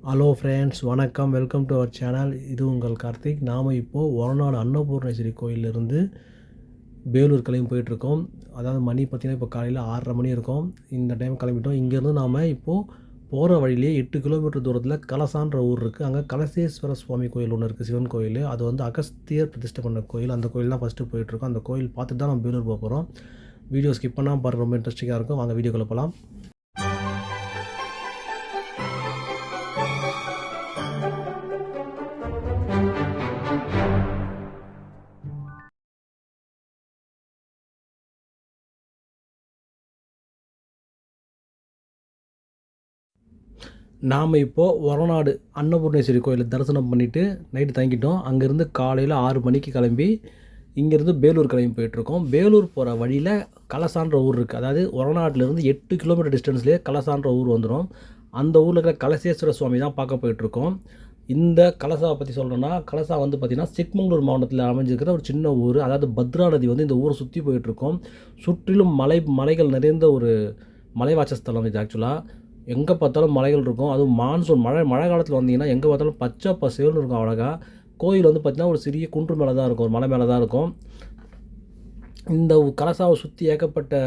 Hello friends, வணக்கம். Welcome to our channel. இது உங்கள் கார்த்திக். நாம் இப்போது ஒரநாடு அன்னபூர்ணேஸ்வரி கோயிலிருந்து வேலூர் கிளம்பி போயிட்டுருக்கோம். அதாவது மணி பார்த்திங்கன்னா இப்போ காலையில் 6:30 மணி இருக்கும். இந்த டைம் கிளம்பிட்டோம். இங்கேருந்து நாம் இப்போது போகிற வழியிலே 8 கிலோமீட்டர் தூரத்தில் கலசான்ற ஊர் இருக்குது. அங்கே கலசேஸ்வர சுவாமி கோயில் ஒன்று இருக்குது, சிவன் கோயில். அது வந்து அகஸ்தியர் பிரதிஷ்டை பண்ண கோயில். அந்த கோயில் தான் ஃபஸ்ட்டு போயிட்டுருக்கோம். அந்த கோயில் பார்த்துட்டு தான் நம்ம வேலூர் போக போகிறோம். வீடியோ ஸ்கிப் பண்ணாமல் பாருங்கள், ரொம்ப இன்ட்ரெஸ்டிங்காக இருக்கும். வாங்க வீடியோக்குள்ளே போகலாம். நாம் இப்போது ஒரநாடு அன்னபூர்ணேஸ்வரி கோயிலில் தரிசனம் பண்ணிவிட்டு நைட்டு தங்கிட்டோம். அங்கேருந்து காலையில் 6 மணிக்கு கிளம்பி இங்கேருந்து வேலூர் கிளம்பி போயிட்டுருக்கோம். வேலூர் போகிற வழியில் கலசான்ற ஊர் இருக்குது. அதாவது ஒரநாட்டிலேருந்து 8 கிலோமீட்டர் டிஸ்டன்ஸ்லேயே கலசான்ற ஊர் வந்துடும். அந்த ஊரில் இருக்கிற கலசேஸ்வர சுவாமி தான் பார்க்க போயிட்டுருக்கோம். இந்த கலசாவை பற்றி சொல்கிறோன்னா, கலசா வந்து பார்த்திங்கன்னா சிக்மங்களூர் மாவட்டத்தில் அமைஞ்சிருக்கிற ஒரு சின்ன ஊர். அதாவது பத்ரா நதி வந்து இந்த ஊரை சுற்றி போயிட்டுருக்கோம். சுற்றிலும் மலைகள் நிறைந்த ஒரு மலைவாசஸ்தலம் இது. ஆக்சுவலாக எங்கே பார்த்தாலும் மலைகள் இருக்கும். அதுவும் மான்சூன் மழை காலத்தில் வந்தீங்கன்னா எங்கே பார்த்தாலும் பச்சை பசேல்னு இருக்கும். அழகாக கோயில் வந்து பார்த்திங்கன்னா ஒரு சிறிய குன்று மேலே தான் இருக்கும், ஒரு மலை மேலே தான் இருக்கும். இந்த கலசாவை சுற்றி ஏகப்பட்ட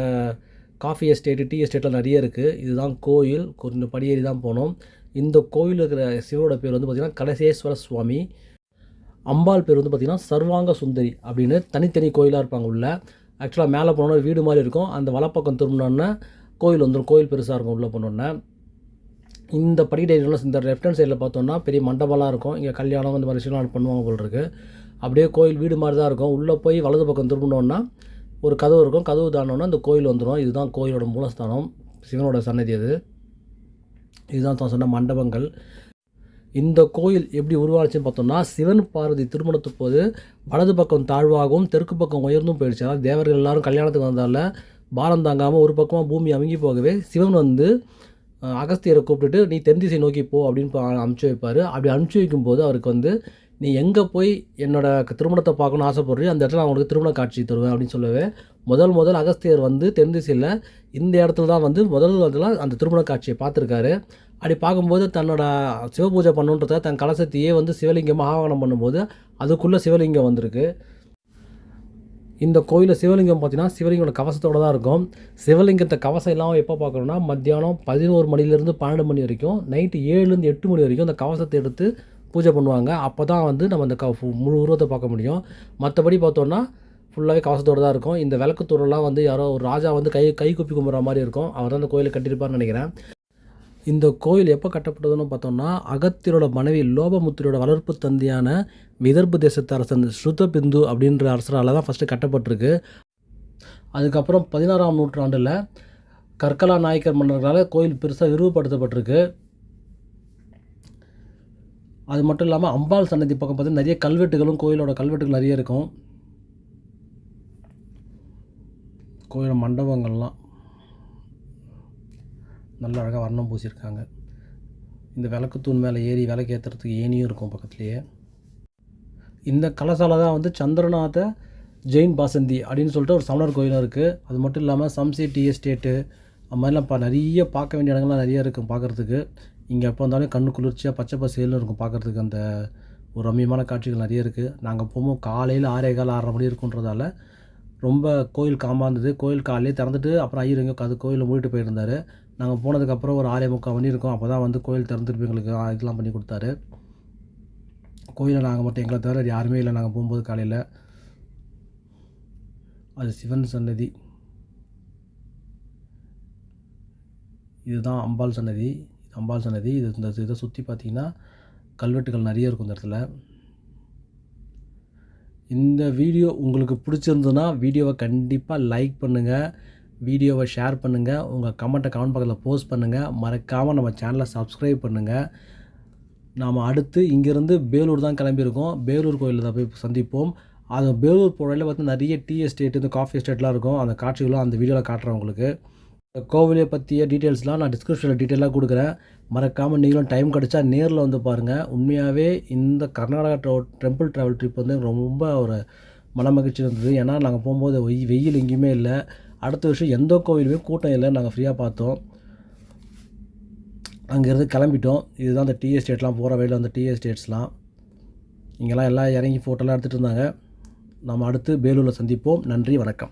காஃபி எஸ்டேட்டு, டீ எஸ்டேட்லாம் நிறைய இருக்குது. இதுதான் கோயில். கொஞ்சம் படியேறி தான் போனோம். இந்த கோயில் இருக்கிற சிவனோட பேர் வந்து பார்த்திங்கன்னா கலசேஸ்வர சுவாமி. அம்பாள் பேர் வந்து பார்த்திங்கன்னா சர்வாங்க சுந்தரி அப்படின்னு தனித்தனி கோயிலாக இருப்பாங்க உள்ள. ஆக்சுவலாக மேலே போனோன்னா வீடு மாதிரி இருக்கும். அந்த வலப்பக்கம் திரும்பினோன்னா கோயில் வந்துடும். கோயில் பெருசாக இருக்கும். உள்ளே போனோன்னே இந்த படிக்கட்டு இந்த லெஃப்ட் ஹேண்ட் சைடில் பார்த்தோன்னா பெரிய மண்டபம்லாம் இருக்கும். இங்கே கல்யாணம் இந்த மாதிரி விஷயம்லாம் பண்ணுவாங்க போல் இருக்குது. அப்படியே கோயில் வீடு மாதிரி தான் இருக்கும். உள்ளே போய் வலது பக்கம் திரும்பினோன்னா ஒரு கதவு இருக்கும். கதவு தாண்டோன்னா இந்த கோயில் வந்துடும். இதுதான் கோயிலோட மூலஸ்தானம், சிவனோட சன்னதி. இதுதான் தான் சொன்ன மண்டபங்கள். இந்த கோயில் எப்படி உருவாச்சுன்னு பார்த்தோம்னா, சிவன் பார்வதி திருமணத்துக்கு போது வலது பக்கம் தாழ்வாகவும் தெற்கு பக்கம் உயர்ந்தும் போயிடுச்சு. அதாவது தேவர்கள் எல்லாரும் கல்யாணத்துக்கு வந்தால பாரம் தாங்காமல் ஒரு பக்கமாக பூமி அமைங்கி போகவே சிவன் வந்து அகஸ்தியரை கூப்பிட்டுட்டு நீ தென் திசை நோக்கி போ அப்படின்னு அனுப்பிச்சி வைப்பார். அப்படி அனுப்பிச்சி வைக்கும்போது அவருக்கு வந்து நீ எங்கே போய் என்னோடய திருமணத்தை பார்க்கணுன்னு ஆசைப்படுறியோ அந்த இடத்துல நான் உனக்கு திருமண காட்சி தருவேன் அப்படின்னு சொல்லவே முதல் அகஸ்தியர் வந்து தென் திசையில் இந்த இடத்துல தான் வந்து முதல்ல அந்த திருமண காட்சியை பார்த்துருக்காரு. அப்படி பார்க்கும்போது தன்னோட சிவபூஜை பண்ணுன்றத தன் கலசத்தையே வந்து சிவலிங்கமாக ஆவாகனம் பண்ணும்போது அதுக்குள்ளே சிவலிங்கம் வந்திருக்கு. இந்த கோயிலில் சிவலிங்கம் பார்த்திங்கன்னா சிவலிங்கோட கவசத்தோடு தான் இருக்கும். சிவலிங்கத்தை கவசம் இல்லாமல் எப்போ பார்க்கணுன்னா மத்தியானம் 11 மணிலேருந்து 12 மணி வரைக்கும், நைட்டு 7லேருந்து 8 மணி வரைக்கும் அந்த கவசத்தை எடுத்து பூஜை பண்ணுவாங்க. அப்போ தான் வந்து நம்ம அந்த முழு உருவத்தை பார்க்க முடியும். மற்றபடி பார்த்தோன்னா ஃபுல்லாகவே கவசத்தோடு தான் இருக்கும். இந்த விளக்குத்தூரெல்லாம் வந்து யாரோ ஒரு ராஜா வந்து கை குப்பி கும்பிட்ற மாதிரி இருக்கும். அவர் தான் இந்த கோயிலை கட்டியிருப்பார்னு நினைக்கிறேன். இந்த கோயில் எப்போ கட்டப்பட்டதுன்னு பார்த்தோம்னா, அகத்தியரோட மனைவி லோபமுத்திரோட வளர்ப்பு தந்தையான விதர்பு தேசத்து அரசன் ஸ்ருதபிந்து அப்படின்ற அரசரால் தான் ஃபஸ்ட்டு கட்டப்பட்டிருக்கு. அதுக்கப்புறம் 16ஆம் நூற்றாண்டில் கற்கலா நாயக்கர் மன்னர்களால் கோயில் பெருசாக விரிவுபடுத்தப்பட்டிருக்கு. அது மட்டும் இல்லாமல் அம்பாள் சன்னதி பக்கம் பார்த்தீங்கன்னா நிறைய கல்வெட்டுகளும் கோயிலோட கல்வெட்டுகள் நிறைய இருக்கும். கோயில் மண்டபங்கள்லாம் நல்ல அழகாக வர்ணம் பூசியிருக்காங்க. இந்த விளக்குத்தூண் மேலே ஏறி விளக்கு ஏற்றுறதுக்கு ஏனியும் இருக்கும் பக்கத்துலேயே. இந்த கலசால தான் வந்து சந்திரநாத ஜெயின் பாசந்தி அப்படின்னு சொல்லிட்டு ஒரு சமணர் கோயிலும் இருக்குது. அது மட்டும் இல்லாமல் சம்சி டீ எஸ்டேட்டு அது மாதிரிலாம் நிறைய பார்க்க வேண்டிய இடங்கள்லாம் நிறைய இருக்கும் பார்க்குறதுக்கு. இங்கே எப்போ வந்தாலும் கண்ணு குளிர்ச்சியாக பச்சை பசேல்னு இருக்கும் பார்க்குறதுக்கு. அந்த ஒரு ரம்மியமான காட்சிகள் நிறைய இருக்குது. நாங்கள் போகும்போது காலையில் 6:15 6:30 மணி இருக்குன்றதால ரொம்ப கோயில் காமாக இருந்தது. கோயில் காலையிலே திறந்துட்டு அப்புறம் ஐயர் எங்கே அது கோயிலில் மூடிட்டு போயிருந்தார். நாங்கள் போனதுக்கப்புறம் ஒரு 6:45 மணி இருக்கும். அப்போ தான் வந்து கோயில் திறந்துட்டு எங்களுக்கு இதெல்லாம் பண்ணி கொடுத்தாரு. கோயிலில் நாங்கள் மட்டும் எங்களை தவிர யாருமே இல்லை நாங்கள் போகும்போது காலையில். அது சிவன் சன்னதி. இதுதான் அம்பாள் சன்னதி. இந்த இதை சுற்றி பார்த்திங்கன்னா கல்வெட்டுகள் நிறைய இருக்கும் இந்த இடத்துல. இந்த வீடியோ உங்களுக்கு பிடிச்சிருந்ததுன்னா வீடியோவை கண்டிப்பாக லைக் பண்ணுங்கள், வீடியோவை ஷேர் பண்ணுங்கள், உங்கள் கமெண்ட் பக்கத்தில் போஸ்ட் பண்ணுங்கள். மறக்காமல் நம்ம சேனலை சப்ஸ்கிரைப் பண்ணுங்கள். நாம் அடுத்து இங்கேருந்து வேலூர் தான் கிளம்பியிருக்கோம். வேலூர் கோயிலில் தான் போய் சந்திப்போம். அது வேலூர் போகையில் பார்த்தீங்கன்னா நிறைய டீ எஸ்டேட்டு, இந்த காஃபி எஸ்டேட்லாம் இருக்கும். அந்த காட்சிகளும் அந்த வீடியோவில் காட்டுறேன் உங்களுக்கு. இந்த கோவிலை பற்றிய டீட்டெயில்ஸ்லாம் நான் டிஸ்கிரிப்ஷனில் டீட்டெயிலாக கொடுக்குறேன். மறக்காமல் நீங்களும் டைம் கிடச்சா நேரில் வந்து பாருங்கள். உண்மையாகவே இந்த கர்நாடகா டெம்பிள் ட்ராவல் ட்ரிப் வந்து ரொம்ப ஒரு மன மகிழ்ச்சி இருந்தது. ஏன்னா நாங்கள் போகும்போது வெயில் எங்கேயுமே இல்லை. அடுத்த வருஷம் எந்த கோவிலுமே கூட்டம் இல்லை. நாங்கள் ஃப்ரீயாக பார்த்தோம். அங்கேருந்து கிளம்பிட்டோம். இதுதான் அந்த டீ எஸ்டேட்லாம் போகிற வழியில் அந்த டீ எஸ்டேட்ஸ்லாம். இங்கெல்லாம் எல்லாம் இறங்கி ஃபோட்டோலாம் எடுத்துகிட்டு இருந்தாங்க. நம்ம அடுத்து பேலூரில் சந்திப்போம். நன்றி, வணக்கம்.